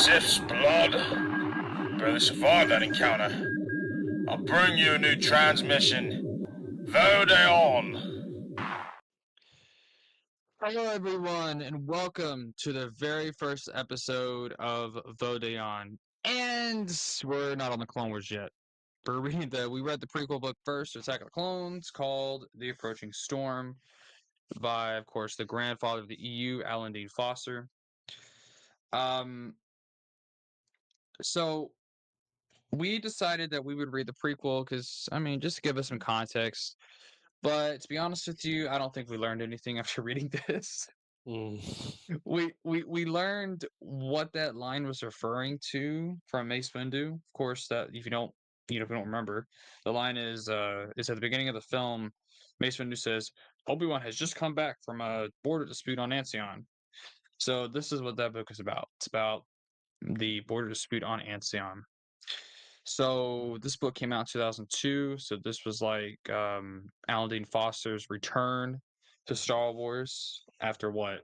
Sif's blood. Barely survived that encounter. I'll bring you a new transmission. Vode An. Hello, everyone, and welcome to the very first episode of Vode An. And we're not on the Clone Wars yet. We read the prequel book first, Attack of the Clones, called The Approaching Storm, by, of course, the grandfather of the EU, Alan Dean Foster. So we decided that we would read the prequel because, just to give us some context. But to be honest with you, I don't think we learned anything after reading this. We learned what that line was referring to from Mace Windu. Of course, that if you don't remember, the line is at the beginning of the film. Mace Windu says, "Obi-Wan has just come back from a border dispute on Ancion." So this is what that book is about. It's about the border dispute on Ancion. So this book came out in 2002. So this was like Alan Dean Foster's return to Star Wars after what,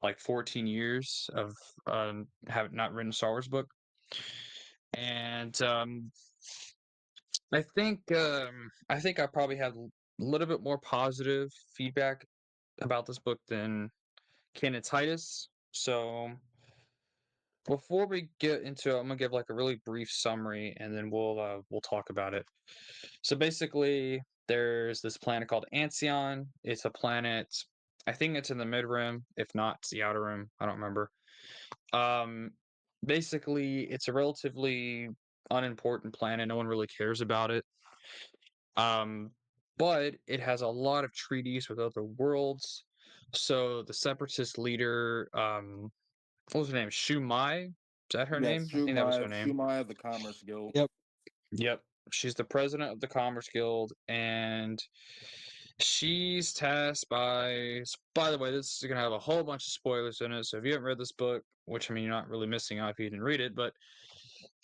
like 14 years of having not written a Star Wars book. And I think I probably had a little bit more positive feedback about this book than Brennan and Tidus. So before we get into it, I'm gonna give like a really brief summary, and then we'll talk about it. So basically, there's this planet called Ancion. It's a planet. I think it's in the mid rim. If not, it's the outer rim. I don't remember. Um, Basically, it's a relatively unimportant planet. No one really cares about it. But it has a lot of treaties with other worlds. So the separatist leader, what was her name? Shu Mai? Is that her name? I think that was her name. Shumai of the Commerce Guild. Yep. She's the president of the Commerce Guild, and she's tasked by the way, this is gonna have a whole bunch of spoilers in it. So if you haven't read this book, which you're not really missing out if you didn't read it, but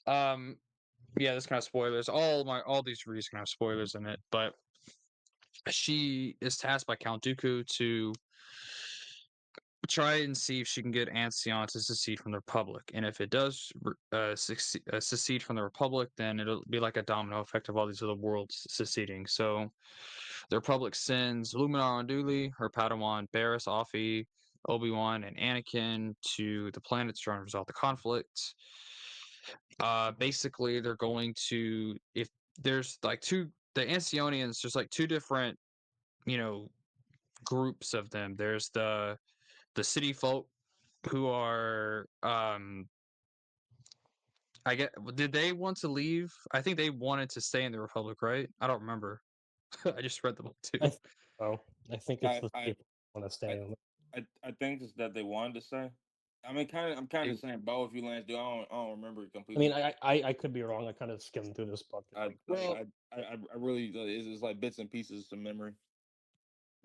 yeah, this kind of spoilers. All these reviews can have spoilers in it, but she is tasked by Count Dooku to try and see if she can get Ancion to secede from the Republic. And if it does secede from the Republic, then it'll be like a domino effect of all these other worlds seceding. So the Republic sends Luminar Unduli, her Padawan Barriss Offee, Obi-Wan, and Anakin to the planet to try and resolve the conflict. Basically, they're going to, if there's like the Ancionians, there's like two different, groups of them. There's the city folk who are I get did they want to leave? I think they wanted to stay in the Republic, right? I don't remember. I just read the book too. I think it's the people who want to stay. I think it's that they wanted to stay. I mean, I'm kind of saying both. You Lance, do I don't remember it completely. I mean, I could be wrong. I kind of skimmed through this book. I really it's like bits and pieces of memory.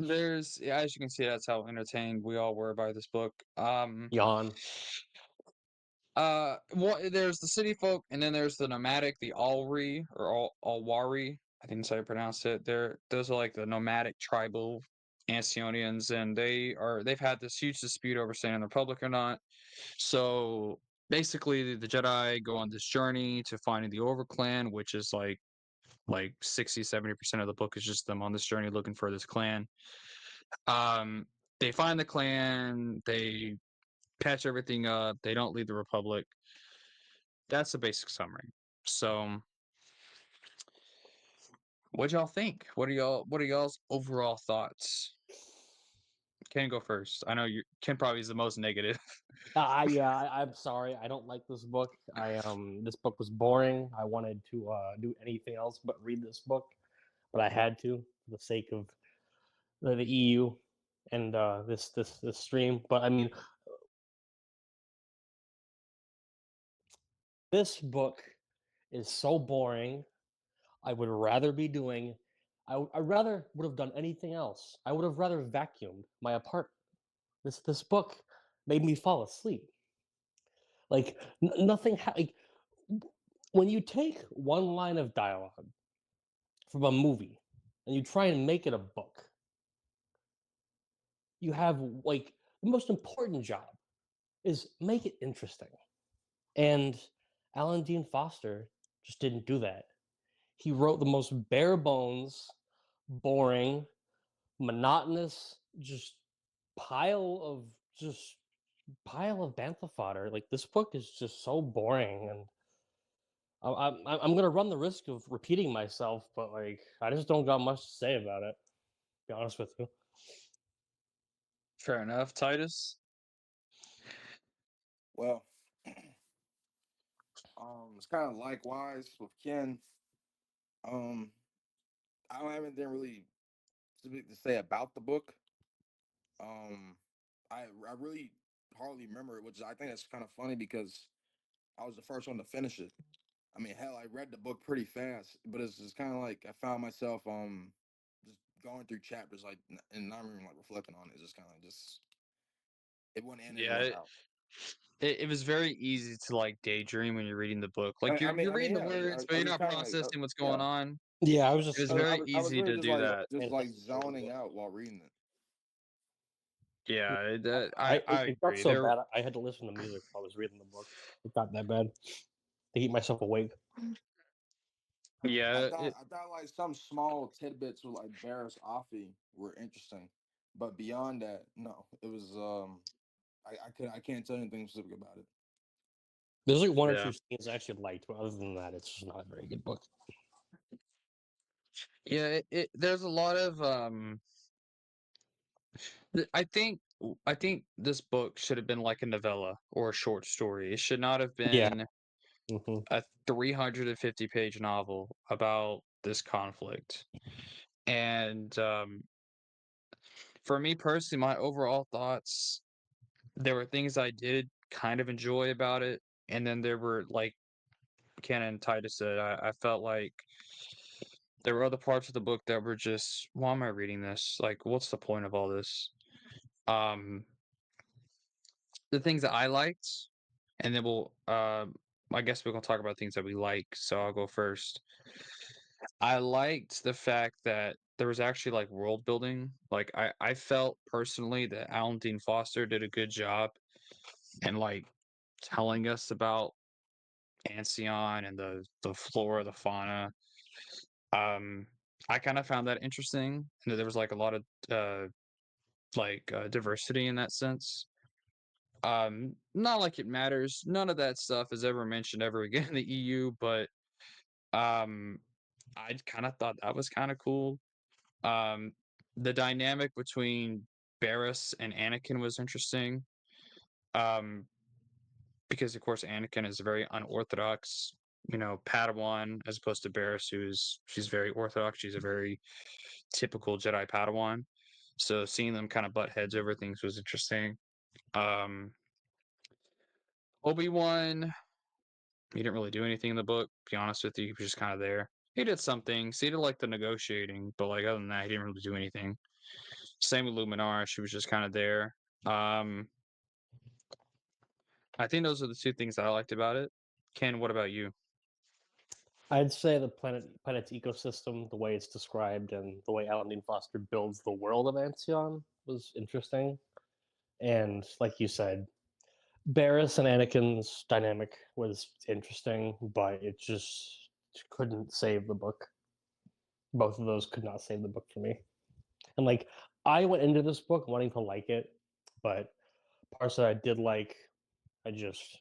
There's, as you can see, that's how entertained we all were by this book. Yawn. Well, there's the city folk, and then there's the nomadic, the Alri or Alwari. I think that's how you pronounce it. Those are like the nomadic tribal Ancionians, and they've had this huge dispute over staying in the Republic or not. So basically, the Jedi go on this journey to finding the Overclan, which is like 60-70% of the book is just them on this journey looking for this clan. They find the clan, they patch everything up, they don't leave the Republic. That's the basic summary. So what y'all think? What are y'all's overall thoughts? Ken, go first. I know Ken probably is the most negative. I'm sorry. I don't like this book. This book was boring. I wanted to do anything else but read this book, but I had to for the sake of the EU and this stream. But I mean, this book is so boring. I would rather be doing. I rather would have done anything else. I would have rather vacuumed my apartment. This book made me fall asleep. Like nothing. Like when you take one line of dialogue from a movie and you try and make it a book, you have like the most important job is make it interesting. And Alan Dean Foster just didn't do that. He wrote the most bare bones, boring, monotonous, of just pile of bantha fodder. Like this book is just so boring, and I'm gonna run the risk of repeating myself, but like I just don't got much to say about it. To be honest with you. Fair enough, Titus. Well, it's kind of likewise with Ken. Um, I don't have anything really specific to say about the book. Um, I really hardly remember it, which I think that's kind of funny because I was the first one to finish it. I mean, hell, I read the book pretty fast, but it's just kind of like I found myself just going through chapters like and not even like reflecting on it. It's just kind of just it went in and it Yeah, went out. it was very easy to like daydream when you're reading the book. Like you're I mean, reading the yeah. words, but I you're was just not kind of like, processing what's yeah. going on. Yeah, I was It was just very I was easy really to do that. just like fantastic story zoning book. out while reading it. Yeah, I It got agree. so There, bad I had to listen to music while I was reading the book. It got that bad to keep myself awake. yeah, it, I thought like some small tidbits with like Barris Offee were interesting, but beyond that, no. It was I can't tell you anything specific about it. There's like one or yeah, two scenes I actually liked, but other than that, it's just not a very good book. yeah. There's a lot of I think this book should have been like a novella or a short story. It should not have Yeah. been a 350-page novel about this conflict. And for me personally, my overall thoughts, there were things I did kind of enjoy about it, and then there were like Ken and Titus said, I felt like there were other parts of the book that were just, why am I reading this? Like, what's the point of all this? Um, the things that I liked, and then I guess we're gonna talk about things that we like. So I'll go first. I liked the fact that there was actually like world building. Like I felt personally that Alan Dean Foster did a good job and like telling us about Ancient and the flora, the fauna. Um, I kind of found that interesting, and that there was like a lot of uh diversity in that sense. Not like it matters. None of that stuff is ever mentioned ever again in the EU, but um, I kind of thought that was kind of cool. Um, the dynamic between Barriss and Anakin was interesting. Um, because of course Anakin is a very unorthodox, Padawan, as opposed to Barriss, she's very orthodox. She's a very typical Jedi Padawan. So seeing them kind of butt heads over things was interesting. Um, Obi-Wan, he didn't really do anything in the book. To be honest with you, he was just kind of there. He did some things. He did like the negotiating, but like other than that, he didn't really do anything. Same with Luminara. She was just kind of there. Um, I think those are the two things that I liked about it. Ken, what about you? I'd say the planet's ecosystem, the way it's described, and the way Alan Dean Foster builds the world of Ancient was interesting. And like you said, Barriss and Anakin's dynamic was interesting, but it just couldn't save the book. Both of those could not save the book for me. And like I went into this book wanting to like it, but parts that I did like, I just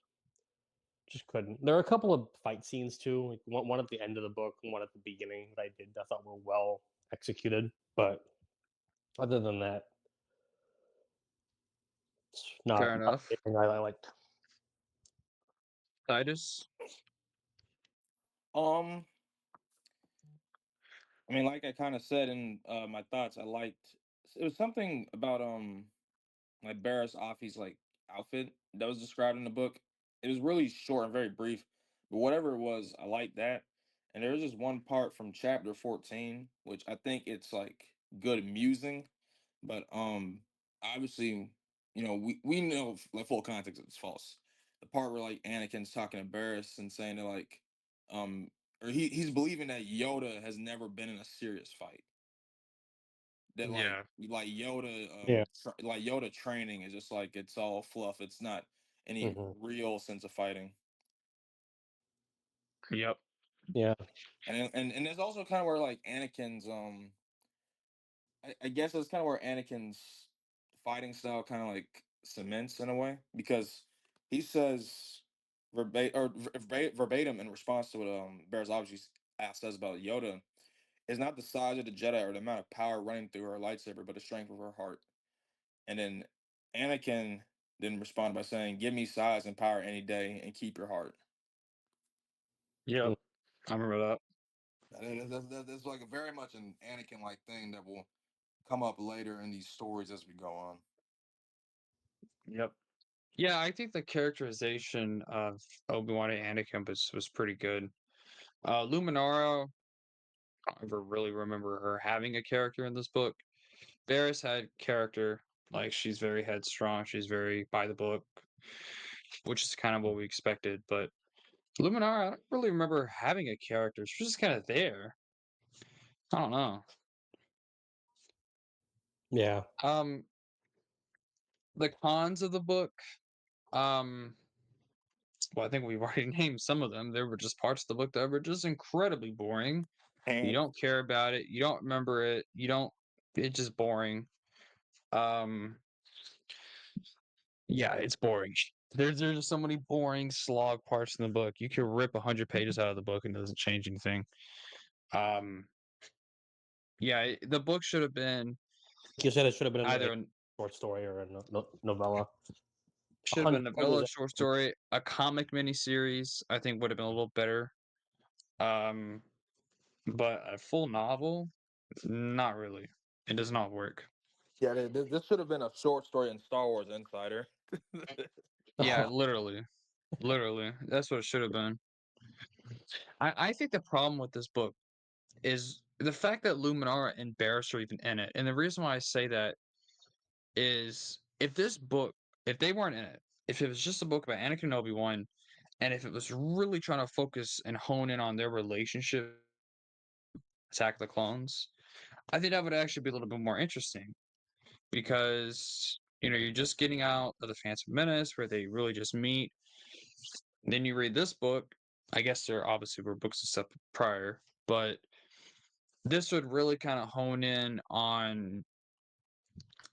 couldn't. There are a couple of fight scenes too, like one at the end of the book and one at the beginning that I thought were well executed. But other than that, it's Fair not enough. anything I liked. Titus? Um, I mean, like I kind of said in my thoughts, I liked it was something about like Barris Offee's like outfit that was described in the book. It was really short and very brief, but whatever it was, I liked that. And there was just one part from chapter 14, which I think it's like good musing, but obviously, we know like full context it's false. The part where like Anakin's talking to Barris and saying that like um or he's believing that Yoda has never been in a serious fight. That Yeah. like Yoda Yeah. like Yoda training is just like it's all fluff. It's not any Mhm. real sense of fighting. Yep. Yeah. And there's also kind of where like Anakin's I guess it's kind of where Anakin's fighting style kind of like cements in a way, because he says verbatim in response to what Bears obviously says about Yoda, is not the size of the Jedi or the amount of power running through her lightsaber, but the strength of her heart. And then Anakin then responded by saying, "Give me size and power any day, and keep your heart." Yep. I remember that. That's like a very much an Anakin like thing that will come up later in these stories as we go on. Yep. Yeah, I think the characterization of Obi-Wan and Anakin was pretty good. Luminara, I don't ever really remember her having a character in this book. Varys had character, like she's very headstrong, she's very by the book, which is kind of what we expected. But Luminara, I don't really remember her having a character. She was just kind of there. I don't know. Yeah. Um, the cons of the book, um, well, I think we've already named some of them. There were just parts of the book that were just incredibly boring. You And don't care about it. You don't remember it. You don't. It's just boring. Um, yeah, it's boring. There's just so many boring slog parts in the book. You could rip 100 pages out of the book and it doesn't change anything. Um, yeah, the book should have been You said it should have been either a short story or a novella. should have been a 100 novella, pages. short story, a comic miniseries. I think would have been a little better. Um, but a full novel, not really. It does not work. yeah, this should have been a short story in Star Wars Insider. Yeah, literally, that's what it should have been. I think the problem with this book is the fact that Luminara and Barriss are even in it. And the reason why I say that is if this book, if they weren't in it, if it was just a book about Anakin and Obi-Wan, and if it was really trying to focus and hone in on their relationship, Attack of the Clones, I think that would actually be a little bit more interesting because you're just getting out of the Phantom Menace where they really just meet. Then you read this book. I guess there obviously were books and stuff prior, but this would really kind of hone in on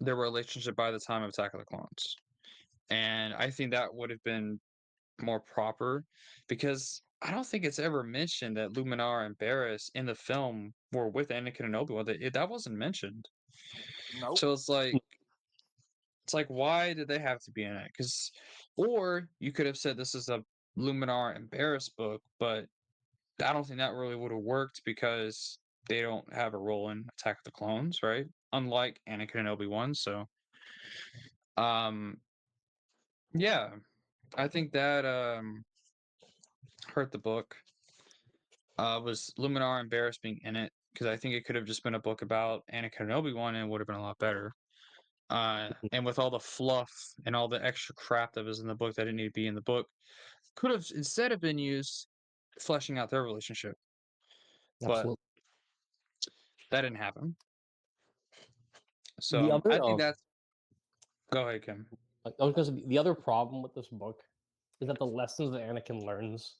their relationship by the time of Attack of the Clones. And I think that would have been more proper because I don't think it's ever mentioned that Luminar and Barriss in the film were with Anakin and Obi-Wan. That wasn't mentioned. Nope. So it's like why did they have to be in it? Because or you could have said this is a Luminar and Barriss book, but I don't think that really would have worked because they don't have a role in Attack of the Clones, right? Unlike Anakin and Obi-Wan. So um yeah, I think that hurt the book. Was Luminar and Barriss being in it because I think it could have just been a book about Anakin and Obi-Wan and it would have been a lot better. And with all the fluff and all the extra crap that was in the book that didn't need to be in the book, could have instead have been used fleshing out their relationship. But Absolutely. that didn't happen. The So I other think that's. Go ahead, Kim. because the other problem with this book is that the lessons that Anakin learns,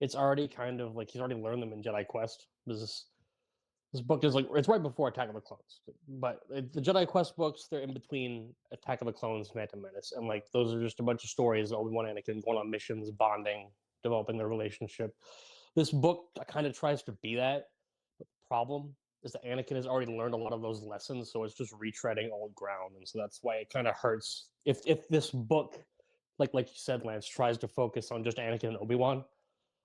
it's already kind of like he's already learned them in Jedi Quest. This book is like it's right before Attack of the Clones, but the Jedi Quest books they're in between Attack of the Clones, Phantom Menace, and like those are just a bunch of stories. Obi-Wan and Anakin going on missions, bonding, developing their relationship. This book kind of tries to be that. But the problem is that Anakin has already learned a lot of those lessons, so it's just retreading old ground, and so that's why it kind of hurts. If this book, like you said, Lance, tries to focus on just Anakin and Obi-Wan,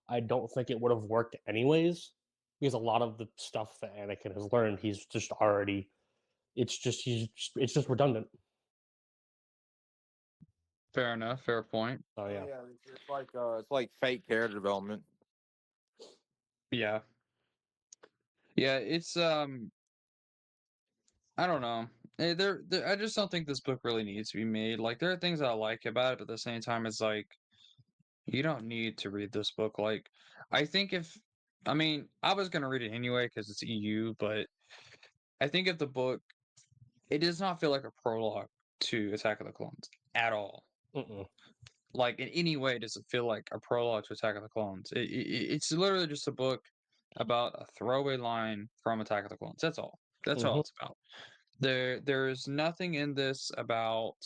I don't think it would have worked anyways, because a lot of the stuff that Anakin has learned, he's just already. It's just redundant. Fair enough. Fair point. So Oh yeah, yeah, it's like fake character development. Yeah. Yeah. It's I don't know. I just don't think this book really needs to be made. Like there are things I like about it, but at the same time, it's like you don't need to read this book. Like I think if I mean I was gonna read it anyway because it's EU, but I think if the book it does not feel like a prologue to Attack of the Clones at all. mm-mm. like in any way does it feel like a prologue to Attack of the Clones. It's literally just a book about a throwaway line from Attack of the Clones. That's all. That's all Mhm. it's about. There's nothing in this about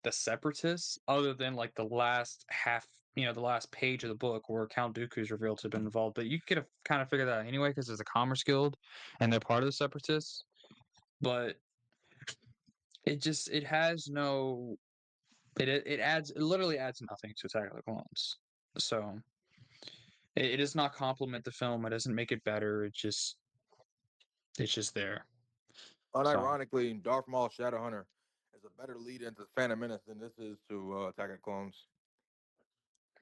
the Separatists other than like the last half, the last page of the book where Count Dooku is revealed to have been involved. But you could have kind of figured that out anyway because there's a Commerce Guild and they're part of the Separatists. But it has no it literally adds nothing to Attack of the Clones. So it does not complement the film. It doesn't make it better. It's just there. Unironically, Darth Maul Shadowhunter is a better lead into Phantom Menace than this is to Attack of the Clones.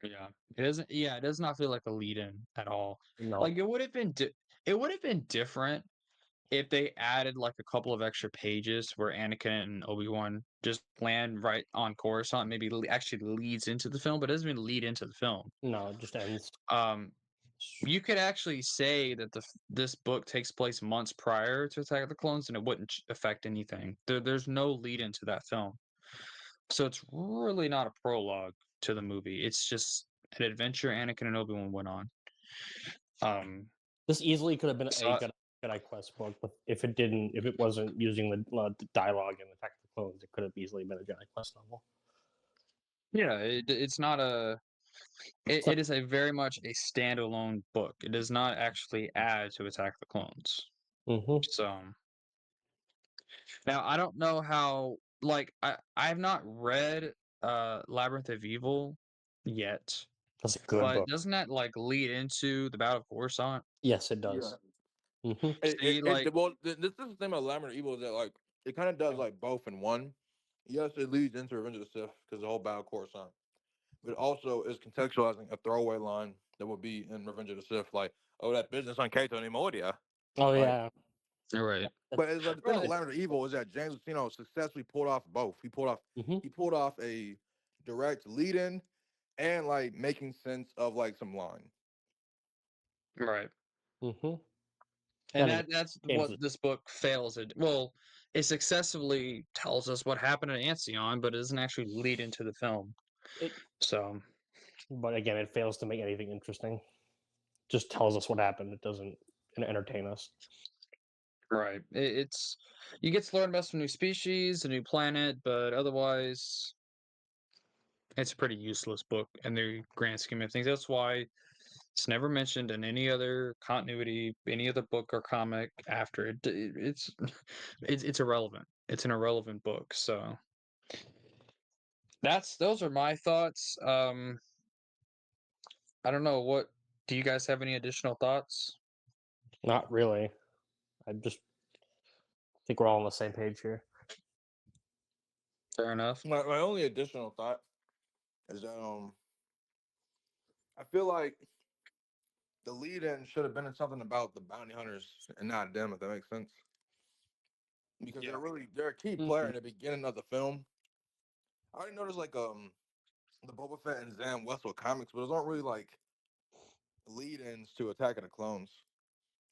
Yeah, it doesn't. Yeah, it does not feel like a lead-in at all. No. Like it would have been. It would have been different if they added like a couple of extra pages where Anakin and Obi-Wan just land right on Coruscant. Maybe actually leads into the film, but it doesn't even lead into the film. No, it just ends. You could actually say that this book takes place months prior to Attack of the Clones, and it wouldn't affect anything. There's no lead into that film, so it's really not a prologue to the movie. It's just an adventure Anakin and Obi-Wan went on. This easily could have been So a Jedi Quest book, but if it wasn't using the dialogue in Attack of the Clones, it could have easily been a Jedi Quest novel. yeah, it's not a. It is a very much a standalone book. It does not actually add to Attack of the Clones. Mm-hmm. So now I don't know how. Like I have not read Labyrinth of Evil yet, That's a good but book. doesn't that like lead into the Battle of Coruscant? Yes, it does. Mm-hmm. See, like This is the thing about Labyrinth of Evil is that like it kind of does like both in one. Yes, it leads into Revenge of the Sith because the whole Battle of Coruscant, but it also is contextualizing a throwaway line that would be in Revenge of the Sith, like, "Oh, that business on Kato ni Moria." Oh Right. yeah. you're right. But it's like the thing Right. with Labyrinth of Evil is that James Luceno successfully pulled off both. He pulled off a direct lead-in and like making sense of like some line. Right. Mm-hmm. And And that's James what this book fails at. Well, it successfully tells us what happened at Ancion, but it doesn't actually lead into the film. So, but again, it fails to make anything interesting. Just tells us what happened. It doesn't entertain us. right. It's you get to learn about some new species, a new planet, but otherwise, it's a pretty useless book in the grand scheme of things. That's why it's never mentioned in any other continuity, any other book or comic after it. It's irrelevant. It's an irrelevant book. So those are my thoughts. I don't know what. Do you guys have any additional thoughts? Not really. I just think we're all on the same page here. Fair enough. My only additional thought is that I feel like the lead-in should have been something about the bounty hunters and not them, if that makes sense. Because they're a key player in the beginning of the film. I already noticed like the Boba Fett and Zam Wesell comics, but those aren't really like lead-ins to Attack of the Clones.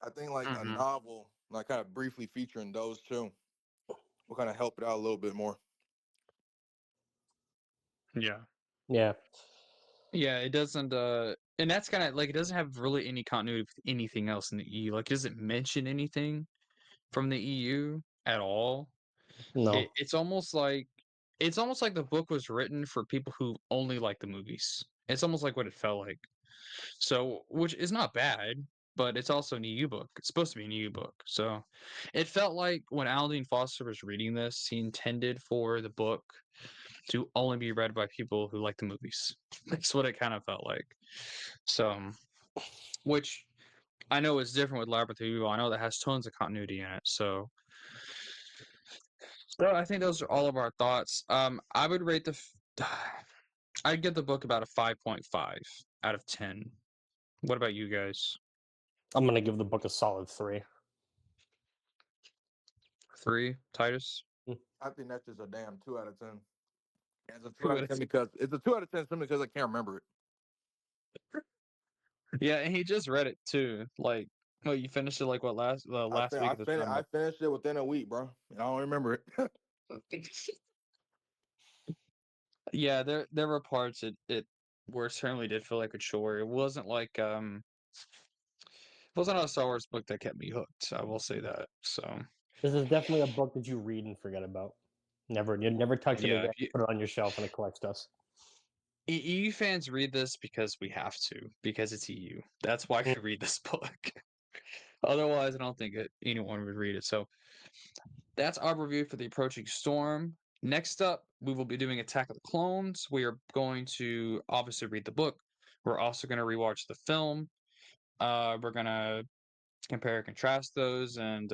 I think like a novel, like kind of briefly featuring those two, will kind of help it out a little bit more. Yeah. Yeah. Yeah, it doesn't and that's kind of like it doesn't have really any continuity with anything else in the EU. Like it doesn't mention anything from the EU at all. No. It's almost like the book was written for people who only like the movies. It's almost like what it felt like. So, which is not bad, but it's also an EU book. It's supposed to be an EU book. So, it felt like when Aldine Foster was reading this, he intended for the book to only be read by people who like the movies. That's what it kind of felt like. So, which I know is different with Labyrinth of Evil. I know that has tons of continuity in it. So, I think those are all of our thoughts. I would rate I'd give the book about a 5.5 out of 10. What about you guys? I'm gonna give the book a solid 3. 3, Titus? I think that's just a damn 2 out of 10. And it's a 2 out of 10 because it's a 2 out of 10 simply because I can't remember it. Yeah, and he just read it too. Like, oh, you finished it like what last week at the time? I finished it within a week, bro, and I don't remember it. Yeah, there were parts it where it certainly did feel like a chore. It wasn't like it wasn't a Star Wars book that kept me hooked. I will say that. So This is definitely a book that you read and forget about. You never touch it yeah, again. Put it on your shelf and it collects dust. EU fans read this because we have to, because it's EU. That's why we read this book. Otherwise, I don't think anyone would read it. So that's our review for The Approaching Storm. Next up, we will be doing Attack of the Clones. We are going to obviously read the book. We're also going to rewatch the film. We're going to compare and contrast those, and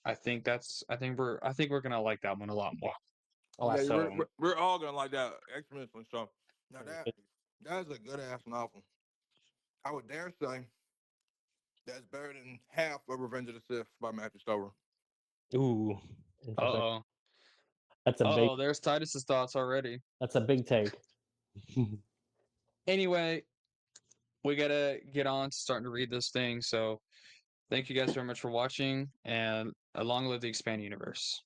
I think we're going to like that one a lot more. I'll Yeah, ask So we're all gonna like that exponentially. So now that's a good ass novel. I would dare say that's better than half of Revenge of the Sith by Matthew Stover. Ooh, uh interesting. oh, That's a big. there's Titus's thoughts already. That's a big take. Anyway, we gotta get on to starting to read this thing. So thank you guys very much for watching, and long live the expand universe.